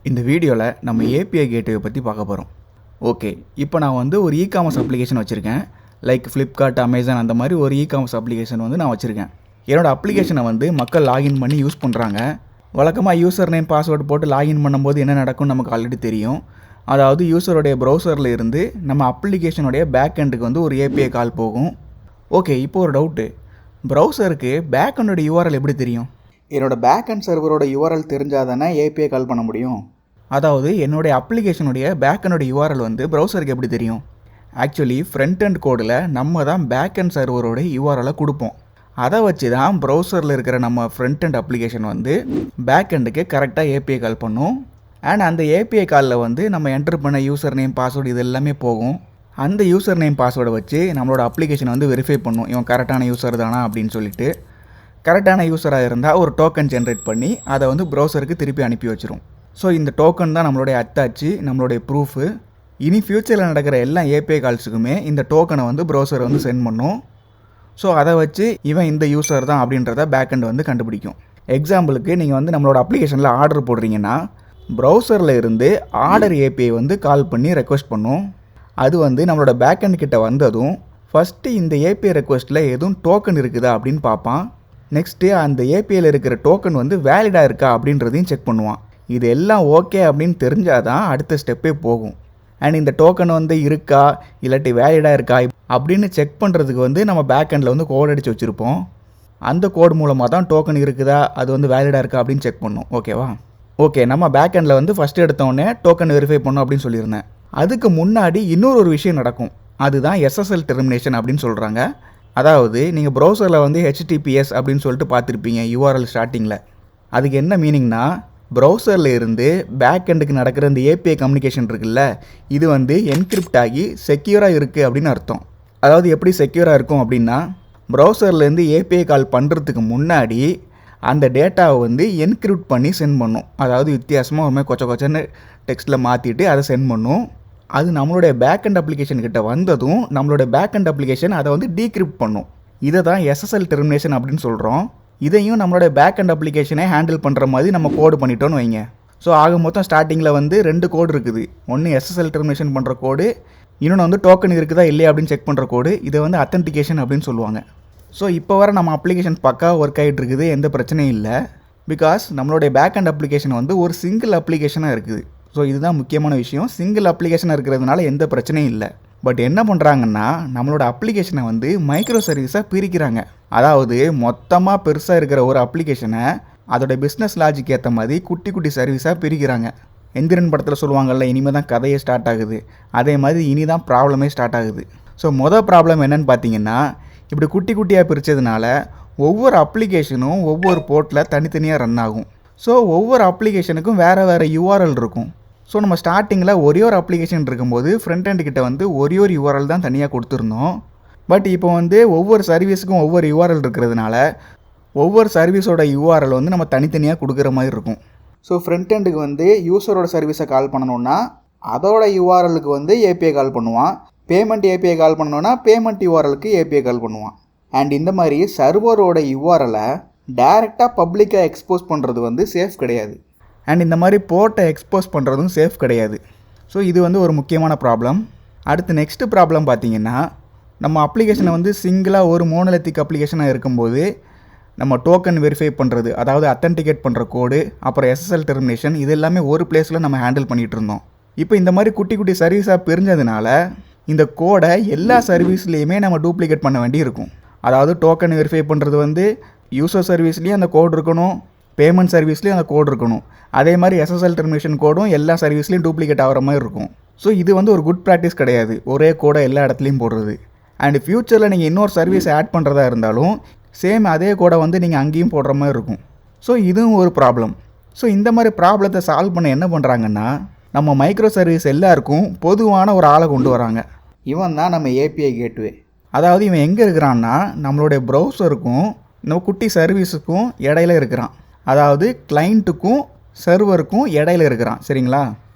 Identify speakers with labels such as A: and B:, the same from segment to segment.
A: இந்த வீடியோவில் நம்ம ஏபிஐ கேட்வே பற்றி பார்க்க போகிறோம். ஓகே, இப்போ நான் வந்து ஒரு இ-காமர்ஸ் அப்ளிகேஷன் வச்சுருக்கேன். லைக் ஃப்ளிப்கார்ட், அமேசான் அந்த மாதிரி ஒரு இ-காமர்ஸ் அப்ளிகேஷன் வந்து நான் வச்சுருக்கேன். என்னோடய அப்ளிகேஷனை வந்து மக்கள் லாகின் பண்ணி யூஸ் பண்ணுறாங்க. வழக்கமாக யூசர் நேம் பாஸ்வேர்டு போட்டு லாகின் பண்ணும்போது என்ன நடக்கும்னு நமக்கு ஆல்ரெடி தெரியும். அதாவது யூசருடைய ப்ரௌசரில் இருந்து நம்ம அப்ளிகேஷனுடைய பேக் எண்டுக்கு வந்து ஒரு ஏபிஐ கால் போகும். ஓகே, இப்போ ஒரு டவுட்டு, ப்ரௌசருக்கு பேக் எண்டோட யூஆர்எல் எப்படி தெரியும்? என்னோடய பேக் அண்ட் சர்வரோட யூஆர்எல் தெரிஞ்சால் தானே ஏபிஐ கால் பண்ண முடியும். அதாவது என்னுடைய அப்ளிகேஷனுடைய பேக் அண்டோட யூஆர்எல் வந்து ப்ரௌசருக்கு எப்படி தெரியும்? ஆக்சுவலி ஃப்ரண்ட் அண்ட் கோடில் நம்ம தான் பேக் அண்ட் சர்வரோட யூஆர்எலை கொடுப்போம். அதை வச்சு தான் ப்ரௌசரில் இருக்கிற நம்ம ஃப்ரண்ட் அண்ட் அப்ளிகேஷன் வந்து பேக் எண்டுக்கு கரெக்டாக ஏபிஐ கால் பண்ணும். அண்ட் அந்த ஏபிஐ காலில் வந்து நம்ம என்டர் பண்ண யூசர் நேம் பாஸ்வேர்டு இது எல்லாமே போகும். அந்த யூசர் நேம் பாஸ்வேர்டை வச்சு நம்மளோட அப்ளிகேஷனை வந்து வெரிஃபை பண்ணும், இவன் கரெக்டான யூசர் தானா அப்படின்னு சொல்லிட்டு. கரெக்டான யூஸராக இருந்தால் ஒரு டோக்கன் ஜென்ரேட் பண்ணி அதை வந்து ப்ரௌசருக்கு திருப்பி அனுப்பி வச்சிரும். ஸோ இந்த டோக்கன் தான் நம்மளுடைய அத்தாட்சி, நம்மளுடைய ப்ரூஃபு. இனி ஃப்யூச்சரில் நடக்கிற எல்லா ஏபிஐ கால்ஸுக்குமே இந்த டோக்கனை வந்து ப்ரௌசர் வந்து சென்ட் பண்ணும். ஸோ அதை வச்சு இவன் இந்த யூசர் தான் அப்படின்றத பேக்கெண்ட் வந்து கண்டுபிடிக்கும். எக்ஸாம்பிளுக்கு நீங்கள் வந்து நம்மளோட அப்ளிகேஷனில் ஆர்டர் போடுறீங்கன்னா ப்ரௌசரில் இருந்து ஆர்டர் ஏபிஐ வந்து கால் பண்ணி ரெக்வஸ்ட் பண்ணும். அது வந்து நம்மளோட பேக்கெண்ட் கிட்ட வந்ததும் ஃபஸ்ட்டு இந்த ஏபிஐ ரெக்வஸ்ட்டில் எதுவும் டோக்கன் இருக்குதா அப்படின்னு பார்ப்பான். நெக்ஸ்ட்டு அந்த ஏபிஐயில் இருக்கிற டோக்கன் வந்து வேலிடாக இருக்கா அப்படின்றதையும் செக் பண்ணுவான். இது எல்லாம் ஓகே அப்படின்னு தெரிஞ்சால் தான் அடுத்த ஸ்டெப்பே போகும். அண்ட் இந்த டோக்கன் வந்து இருக்கா இல்லாட்டி வேலிடாக இருக்கா அப்படின்னு செக் பண்ணுறதுக்கு வந்து நம்ம பேக்கெண்டில் வந்து கோட் அடித்து வச்சுருப்போம். அந்த கோட் மூலமாக தான் டோக்கன் இருக்குதா அது வந்து வேலிடாக இருக்கா அப்படின்னு செக் பண்ணும். ஓகேவா? ஓகே, நம்ம பேக்கெண்டில் வந்து ஃபஸ்ட்டு எடுத்தோடனே டோக்கன் வெரிஃபை பண்ணோம் அப்படின்னு சொல்லியிருந்தேன். அதுக்கு முன்னாடி இன்னொரு விஷயம் நடக்கும், அதுதான் எஸ்எஸ்எல் டெர்மினேஷன் அப்படின்னு சொல்கிறாங்க. அதாவது நீங்கள் ப்ரௌசரில் வந்து ஹெச்டிடிபிஎஸ் அப்படின்னு சொல்லிட்டு பார்த்துருப்பீங்க யூஆர்எல் ஸ்டார்டிங்கில். அதுக்கு என்ன மீனிங்னா, ப்ரௌசரில் இருந்து பேக் எண்டுக்கு நடக்கிற இந்த ஏபிஐ கம்யூனிகேஷன் இருக்குல்ல, இது வந்து என்கிரிப்ட் ஆகி செக்யூராக இருக்குது அப்படின்னு அர்த்தம். அதாவது எப்படி செக்யூராக இருக்கும் அப்படின்னா, ப்ரௌசர்லேருந்து ஏபிஐ கால் பண்ணுறதுக்கு முன்னாடி அந்த டேட்டாவை வந்து என்கிரிப்ட் பண்ணி சென்ட் பண்ணும். அதாவது வித்தியாசமாக ஒரு மாதிரி கொச்சன்னு டெக்ஸ்ட்டில் மாற்றிட்டு அதை சென்ட் பண்ணும். அது நம்மளுடைய பேக் அண்ட் அப்ளிகேஷன் கிட்ட வந்ததும் நம்மளுடைய பேக் அண்ட் அப்ளிகேஷன் அதை வந்து டீக்ரிப்ட் பண்ணும். இதை தான் எஸ்எஸ்எல் டெர்மினேஷன் அப்படின்னு சொல்கிறோம். இதையும் நம்மளுடைய பேக் அண்ட் அப்ளிகேஷனை ஹேண்டில் பண்ணுற மாதிரி நம்ம கோடு பண்ணிட்டோன்னு வைங்க. ஸோ ஆக மொத்தம் ஸ்டார்டிங்கில் வந்து 2 கோடு இருக்குது. ஒன்று எஸ்எஸ்எல் டெர்மினேஷன் பண்ணுற கோடு, இன்னொன்று வந்து டோக்கன் இருக்குதா இல்லையா அப்படின்னு செக் பண்ணுற கோடு. இதை வந்து அத்தன்டிகேஷன் அப்படின்னு சொல்லுவாங்க. ஸோ இப்போ வர நம்ம அப்ளிகேஷன் பக்கா ஒர்க் ஆகிட்டு இருக்குது, எந்த பிரச்சனையும் இல்லை. பிகாஸ் நம்மளுடைய பேக் அண்ட் அப்ளிகேஷன் வந்து ஒரு சிங்கிள் அப்ளிகேஷனாக இருக்குது. ஸோ இதுதான் முக்கியமான விஷயம். சிங்கிள் அப்ளிகேஷனாக இருக்கிறதுனால எந்த பிரச்சனையும் இல்லை. பட் என்ன பண்ணுறாங்கன்னா, நம்மளோட அப்ளிகேஷனை வந்து மைக்ரோ சர்வீஸாக பிரிக்கிறாங்க. அதாவது மொத்தமாக பெருசாக இருக்கிற ஒரு அப்ளிகேஷனை அதோட பிஸ்னஸ் லாஜிக் ஏற்ற மாதிரி குட்டி குட்டி சர்வீஸாக பிரிக்கிறாங்க. எந்திரன் படத்தில் சொல்லுவாங்கள்ல, இனிமேல் தான் கதையே ஸ்டார்ட் ஆகுது, அதே மாதிரி இனி தான் ப்ராப்ளமே ஸ்டார்ட் ஆகுது. ஸோ மொதல் ப்ராப்ளம் என்னென்னு பார்த்தீங்கன்னா, இப்படி குட்டி குட்டியாக பிரித்ததுனால ஒவ்வொரு அப்ளிகேஷனும் ஒவ்வொரு போர்ட்டில் தனித்தனியாக ரன் ஆகும். ஸோ ஒவ்வொரு அப்ளிகேஷனுக்கும் வேறு யூஆர்எல் இருக்கும். ஸோ நம்ம ஸ்டார்டிங்கில் ஒரே ஒரு அப்ளிகேஷன் இருக்கும்போது ஃப்ரண்ட் எண்ட் கிட்ட வந்து ஒரே ஒரு யூஆர்எல் தான் தனியாக கொடுத்துருந்தோம். பட் இப்போ வந்து ஒவ்வொரு சர்வீஸுக்கும் ஒவ்வொரு யூஆர்எல் இருக்கிறதுனால ஒவ்வொரு சர்வீஸோட யூஆர்எல் வந்து நம்ம தனித்தனியாக கொடுக்குற மாதிரி இருக்கும். ஸோ ஃப்ரண்ட் எண்டுக்கு வந்து யூஸரோட சர்வீஸை கால் பண்ணணுன்னா அதோட யூஆர்எலுக்கு வந்து ஏபிஐ கால் பண்ணுவான். பேமெண்ட் ஏபிஐ கால் பண்ணணுன்னா பேமெண்ட் யூஆர்எலுக்கு ஏபிஐ கால் பண்ணுவான். அண்ட் இந்த மாதிரி சர்வரோட யூஆர்எலை டைரெக்டாக பப்ளிக்காக எக்ஸ்போஸ் பண்ணுறது வந்து சேஃப் கிடையாது. அண்ட் இந்த மாதிரி போர்ட்டை எக்ஸ்போஸ் பண்ணுறதும் சேஃப் கிடையாது. ஸோ இது வந்து ஒரு முக்கியமான ப்ராப்ளம். அடுத்து நெக்ஸ்ட்டு ப்ராப்ளம் பார்த்திங்கன்னா, நம்ம அப்ளிகேஷனை வந்து சிங்கிளாக ஒரு மோனோலித்திக் அப்ளிகேஷனாக இருக்கும்போது நம்ம டோக்கன் வெரிஃபை பண்ணுறது, அதாவது அத்தன்டிகேட் பண்ணுற கோடு, அப்புறம் எஸ்எஸ்எல் டெர்மினேஷன், இது எல்லாமே ஒரு பிளேஸில் நம்ம ஹேண்டில் பண்ணிகிட்டு இருந்தோம். இப்போ இந்த மாதிரி குட்டி குட்டி சர்வீஸாக பிரிஞ்சதுனால இந்த கோடை எல்லா சர்வீஸ்லேயுமே நம்ம டூப்ளிகேட் பண்ண வேண்டி இருக்கும். அதாவது டோக்கன் வெரிஃபை பண்ணுறது வந்து யூசர் சர்வீஸ்லேயும் அந்த கோடு இருக்கணும், பேமெண்ட் சர்வீஸ்லேயும் அந்த கோடு இருக்கணும். அதே மாதிரி எஸ்எஸ்எல் டெர்மினேஷன் கோடும் எல்லா சர்வீஸ்லேயும் டூப்ளிகேட் ஆகிற மாதிரி இருக்கும். ஸோ இது வந்து ஒரு குட் ப்ராக்டிஸ் கிடையாது, ஒரே கோடை எல்லா இடத்துலையும் போடுறது. அண்ட் ஃப்யூச்சரில் நீங்கள் இன்னொரு சர்வீஸ் ஆட் பண்ணுறதா இருந்தாலும் சேம் அதே கோடை வந்து நீங்கள் அங்கேயும் போடுற மாதிரி இருக்கும். ஸோ இதுவும் ஒரு ப்ராப்ளம். ஸோ இந்த மாதிரி ப்ராப்ளத்தை சால்வ் பண்ண என்ன பண்ணுறாங்கன்னா, நம்ம மைக்ரோ சர்வீஸ் எல்லாருக்கும் பொதுவான ஒரு ஆளை கொண்டு வராங்க. இவன் தான் நம்ம ஏபிஐ கேட்வே. அதாவது இவன் எங்கே இருக்கிறான்னா, நம்மளுடைய ப்ரௌசருக்கும் நம்ம குட்டி சர்வீஸுக்கும் இடையில இருக்கிறான். அதாவது கிளைண்ட்டுக்கும் சர்வருக்கும் இடையில இருக்கிறான். சரிங்களா?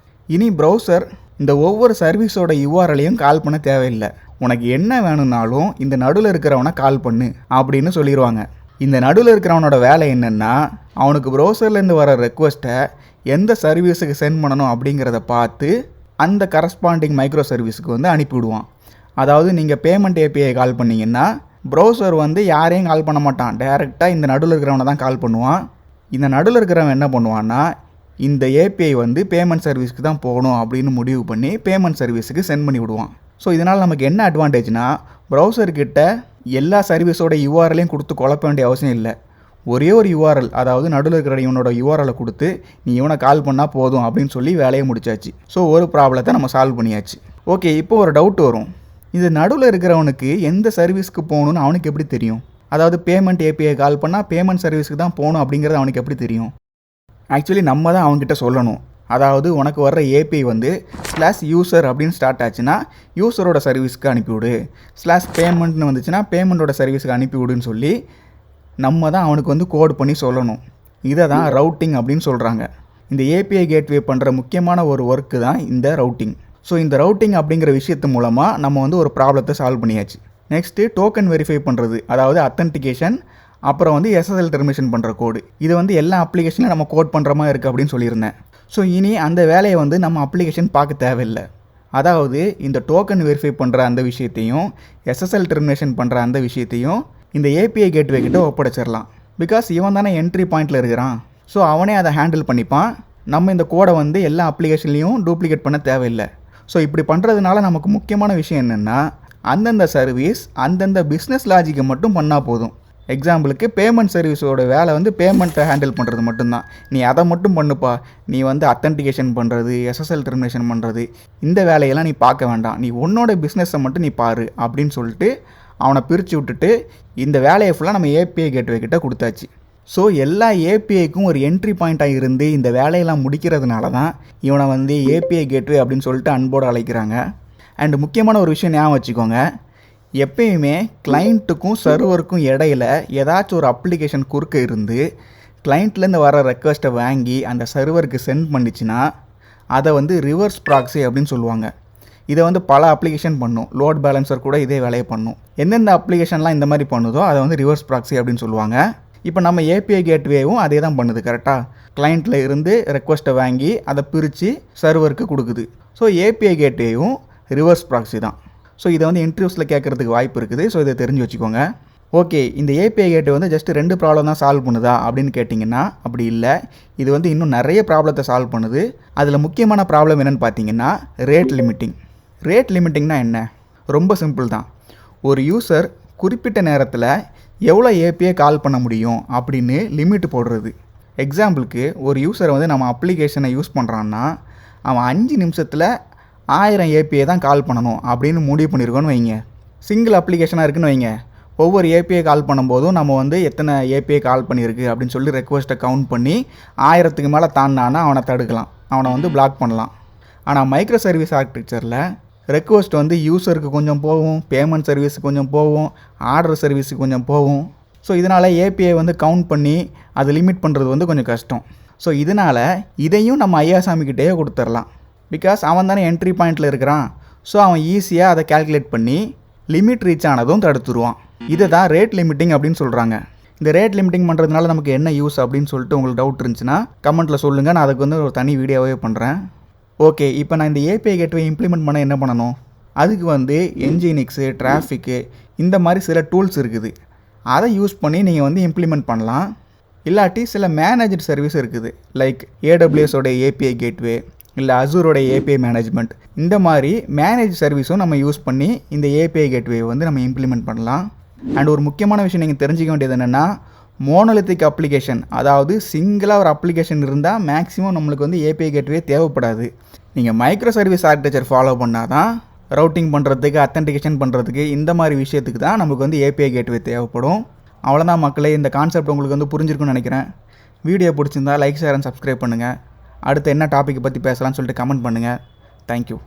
A: இனி ப்ரௌசர் இந்த ஒவ்வொரு சர்வீஸோட யூஆர்எலையும் கால் பண்ண தேவையில்லை. உனக்கு என்ன வேணும்னாலும் இந்த நடுவில் இருக்கிறவனை கால் பண்ணு அப்படின்னு சொல்லிடுவாங்க. இந்த நடுவில் இருக்கிறவனோட வேலை என்னென்னா, அவனுக்கு ப்ரௌசர்லேருந்து வர ரெக்வஸ்ட்டை எந்த சர்வீஸுக்கு சென்ட் பண்ணணும் அப்படிங்கிறத பார்த்து அந்த கரஸ்பாண்டிங் மைக்ரோ சர்வீஸுக்கு வந்து அனுப்பிவிடுவான். அதாவது நீங்கள் பேமெண்ட் ஏபிஐ கால் பண்ணிங்கன்னா ப்ரௌசர் வந்து யாரையும் கால் பண்ண மாட்டான், டைரெக்டாக இந்த நடுவில் இருக்கிறவனை தான் கால் பண்ணுவான். இந்த நடுவில் இருக்கிறவன் என்ன பண்ணுவான்னா இந்த ஏபிஐ வந்து பேமெண்ட் சர்வீஸ்க்கு தான் போகணும் அப்படின்னு முடிவு பண்ணி பேமெண்ட் சர்வீஸுக்கு சென்ட் பண்ணி விடுவான். ஸோ இதனால் நமக்கு என்ன அட்வான்டேஜ்னால் ப்ரௌசர்கிட்ட எல்லா சர்வீஸோட யூஆர்எலையும் கொடுத்து குழப்ப வேண்டிய அவசியம் இல்லை. ஒரே ஒரு யூஆர்எல், அதாவது நடுவில் இருக்கிற இவனோட யூஆர்எலை கொடுத்து நீ இவனை கால் பண்ணால் போதும் அப்படின்னு சொல்லி வேலையை முடிச்சாச்சு. ஸோ ஒரு ப்ராப்ளத்தை நம்ம சால்வ் பண்ணியாச்சு. ஓகே, இப்போ ஒரு டவுட் வரும். இது நடுவில் இருக்கிறவனுக்கு எந்த சர்வீஸ்க்கு போகணுன்னு அவனுக்கு எப்படி தெரியும்? அதாவது பேமெண்ட் ஏபிஐ கால் பண்ணால் பேமெண்ட் சர்வீஸ்க்கு தான் போகணும் அப்படிங்கிறது அவனுக்கு எப்படி தெரியும்? ஆக்சுவலி நம்ம தான் அவங்ககிட்ட சொல்லணும். அதாவது உனக்கு வர்ற ஏபிஐ வந்து /யூசர் அப்படின்னு ஸ்டார்ட் ஆச்சுன்னா யூசரோட சர்வீஸ்க்கு அனுப்பிவிடு, /பேமெண்ட்னு வந்துச்சுன்னா பேமெண்ட்டோட சர்வீஸ்க்கு அனுப்பிவிடுன்னு சொல்லி நம்ம தான் அவனுக்கு வந்து கோட் பண்ணி சொல்லணும். இதை தான் ரவுட்டிங் அப்படின்னு சொல்கிறாங்க. இந்த ஏபிஐ கேட்வே பண்ணுற முக்கியமான ஒரு ஒர்க்கு தான் இந்த ரவுட்டிங். ஸோ இந்த ரவுட்டிங் அப்படிங்கிற விஷயத்து மூலமாக நம்ம வந்து ஒரு ப்ராப்ளத்தை சால்வ் பண்ணியாச்சு. நெக்ஸ்ட்டு டோக்கன் வெரிஃபை பண்ணுறது, அதாவது அத்தன்டிகேஷன், அப்புறம் வந்து SSL டெர்மினேஷன் பண்ணுற கோடு. இது வந்து எல்லா அப்ளிகேஷன்லையும் நம்ம கோட் பண்ணுற மாதிரி இருக்குது அப்படின்னு சொல்லியிருந்தேன். ஸோ இனி அந்த வேலையை வந்து நம்ம அப்ளிகேஷன் பார்க்க தேவையில்லை. அதாவது இந்த டோக்கன் வெரிஃபை பண்ணுற அந்த விஷயத்தையும் SSL டெர்மினேஷன் பண்ணுற அந்த விஷயத்தையும் இந்த ஏபிஐ கேட்வே கிட்ட ஒப்படைச்சிடலாம். பிகாஸ் இவன் தானே என்ட்ரி பாயிண்டில் இருக்கிறான். ஸோ அவனே அதை ஹேண்டில் பண்ணிப்பான். நம்ம இந்த கோடை வந்து எல்லா அப்ளிகேஷன்லேயும் டூப்ளிகேட் பண்ண தேவையில்லை. ஸோ இப்படி பண்ணுறதுனால நமக்கு முக்கியமான விஷயம் என்னென்னா அந்தந்த சர்வீஸ் அந்தந்த பிஸ்னஸ் லாஜிக்கை மட்டும் பண்ணால் போதும். எக்ஸாம்பிளுக்கு பேமெண்ட் சர்வீஸோட வேலை வந்து பேமெண்ட்டை ஹேண்டில் பண்ணுறது மட்டும்தான். நீ அதை மட்டும் பண்ணுப்பா, நீ வந்து அத்தன்டிகேஷன் பண்ணுறது, SSL டெர்மினேஷன் பண்ணுறது, இந்த வேலையெல்லாம் நீ பார்க்க வேண்டாம், நீ உன்னோட பிஸ்னஸை மட்டும் நீ பாரு அப்படின்னு சொல்லிட்டு அவனை பிரித்து விட்டுட்டு இந்த வேலையை ஃபுல்லாக நம்ம ஏபிஐ கேட்வே கிட்ட கொடுத்தாச்சு. ஸோ எல்லா ஏபிஐக்கும் ஒரு என்ட்ரி பாயிண்ட்டாக இருந்து இந்த வேலையெல்லாம் முடிக்கிறதுனால தான் இவனை வந்து ஏபிஐ கேட்வே அப்படின்னு சொல்லிட்டு அன்போடு அழைக்கிறாங்க. அண்டு முக்கியமான ஒரு விஷயம் ஞாபகம் வச்சுக்கோங்க, எப்பயுமே கிளைண்ட்டுக்கும் சர்வருக்கும் இடையில ஏதாச்சும் ஒரு அப்ளிகேஷன் குறுக்க இருந்து கிளைண்ட்லேருந்து வர ரெக்வஸ்ட்டை வாங்கி அந்த சர்வருக்கு சென்ட் பண்ணிச்சுன்னா அதை வந்து ரிவர்ஸ் ப்ராக்ஸி அப்படின்னு சொல்லுவாங்க. இதை வந்து பல அப்ளிகேஷன் பண்ணும். லோட் பேலன்சர் கூட இதே வேலையை பண்ணும். எந்தெந்த அப்ளிகேஷன்லாம் இந்த மாதிரி பண்ணுதோ அதை வந்து ரிவர்ஸ் ப்ராக்ஸி அப்படின்னு சொல்லுவாங்க. இப்போ நம்ம ஏபிஐ கேட்வேவும் அதே தான் பண்ணுது. கரெக்டாக கிளைண்ட்டில் இருந்து ரெக்வஸ்ட்டை வாங்கி அதை பிரித்து சர்வருக்கு கொடுக்குது. ஸோ ஏபிஐ கேட்வேவும் ரிவர்ஸ் ப்ராக்ஸி தான். ஸோ இதை வந்து இன்டர்வியூஸில் கேட்குறதுக்கு வாய்ப்பு இருக்குது. ஸோ இதை தெரிஞ்சு வச்சுக்கோங்க. ஓகே, இந்த ஏபிஐ கேட்வே வந்து ஜஸ்ட் 2 ப்ராப்ளம் தான் சால்வ் பண்ணுதா அப்படின்னு கேட்டிங்கன்னா அப்படி இல்லை. இது வந்து இன்னும் நிறைய ப்ராப்ளத்தை சால்வ் பண்ணுது. அதில் முக்கியமான ப்ராப்ளம் என்னென்னு பார்த்தீங்கன்னா ரேட் லிமிட்டிங். ரேட் லிமிட்டிங்னா என்ன? ரொம்ப சிம்பிள் தான். ஒரு யூசர் குறிப்பிட்ட நேரத்தில் எவ்வளோ ஏபிஐ கால் பண்ண முடியும் அப்படின்னு லிமிட் போடுறது. எக்ஸாம்பிளுக்கு ஒரு யூசரை வந்து நம்ம அப்ளிகேஷனை யூஸ் பண்ணுறான்னா அவன் 5 நிமிஷத்தில் 1000 ஏபிஐ தான் கால் பண்ணணும் அப்படின்னு முடிவு பண்ணியிருக்கோன்னு வைங்க. சிங்கிள் அப்ளிகேஷனாக இருக்குன்னு வைங்க. ஒவ்வொரு ஏபிஐ கால் பண்ணும்போதும் நம்ம வந்து எத்தனை ஏபிஐ கால் பண்ணியிருக்கு அப்படின்னு சொல்லி ரெக்வஸ்ட்டை கவுண்ட் பண்ணி 1000க்கு மேலே தாண்டினானா அவனை தடுக்கலாம், அவனை வந்து பிளாக் பண்ணலாம். ஆனால் மைக்ரோ சர்வீஸ் ஆர்கிடெக்சரில் ரெக்வஸ்ட் வந்து யூசருக்கு கொஞ்சம் போகும், பேமெண்ட் சர்வீஸுக்கு கொஞ்சம் போகும், ஆர்டர் சர்வீஸுக்கு கொஞ்சம் போகும். ஸோ இதனால் ஏபிஐ வந்து கவுண்ட் பண்ணி அதை லிமிட் பண்ணுறது வந்து கொஞ்சம் கஷ்டம். ஸோ இதனால் இதையும் நம்ம ஐயாசாமிக்கிட்டே கொடுத்துடலாம். பிகாஸ் அவன் தானே என்ட்ரி பாயிண்டில் இருக்கிறான். ஸோ அவன் ஈஸியாக அதை கால்குலேட் பண்ணி லிமிட் ரீச் ஆனதும் தடுத்துருவான். இதை தான் ரேட் லிமிட்டிங் அப்படின்னு சொல்கிறாங்க. இந்த ரேட் லிமிட்டிங் பண்ணுறதுனால நமக்கு என்ன யூஸ் அப்படின்னு சொல்லிட்டு உங்களுக்கு டவுட் இருந்துச்சுன்னா கமெண்ட்டில் சொல்லுங்கள். நான் அதுக்கு வந்து ஒரு தனி வீடியோவே பண்ணுறேன். ஓகே, இப்போ நான் இந்த ஏபிஐ கேட்வே இம்ப்ளிமெண்ட் பண்ண என்ன பண்ணணும்? அதுக்கு வந்து என்ஜினிக்ஸு, டிராஃபிக்கு இந்த மாதிரி சில டூல்ஸ் இருக்குது. அதை யூஸ் பண்ணி நீங்கள் வந்து இம்ப்ளிமெண்ட் பண்ணலாம். இல்லாட்டி சில மேனேஜ்டு சர்வீஸ் இருக்குது. லைக் AWSோட ஏபிஐ கேட்வே, இல்லை அசூரோட ஏபிஐ மேனேஜ்மெண்ட், இந்த மாதிரி மேனேஜ் சர்வீஸும் நம்ம யூஸ் பண்ணி இந்த ஏபிஐ கேட்வே வந்து நம்ம இம்ப்ளிமெண்ட் பண்ணலாம். அண்ட் ஒரு முக்கியமான விஷயம் நீங்கள் தெரிஞ்சிக்க வேண்டியது என்னென்னா மோனோலித்திக் அப்ளிகேஷன், அதாவது சிங்கிளாக ஒரு அப்ளிகேஷன் இருந்தால் மேக்ஸிமம் நம்மளுக்கு வந்து ஏபிஐ கேட்வே தேவைப்படாது. நீங்கள் மைக்ரோ சர்வீஸ் ஆர்கிடெக்சர் ஃபாலோ பண்ணால் தான் ரவுட்டிங் பண்ணுறதுக்கு, அத்தன்டிகேஷன் பண்ணுறதுக்கு, இந்த மாதிரி விஷயத்துக்கு தான் நமக்கு வந்து ஏபிஐ கேட்வே தேவைப்படும். அவ்வளோதான் மக்களே, இந்த கான்செப்ட் உங்களுக்கு வந்து புரிஞ்சிருக்குன்னு நினைக்கிறேன். வீடியோ பிடிச்சிருந்தா லைக், ஷேர் அண்ட் சப்ஸ்கிரைப் பண்ணுங்கள். அடுத்து என்ன டாப்பிக்கை பற்றி பேசலாம்னு சொல்லிட்டு கமெண்ட் பண்ணுங்கள். தேங்க்யூ.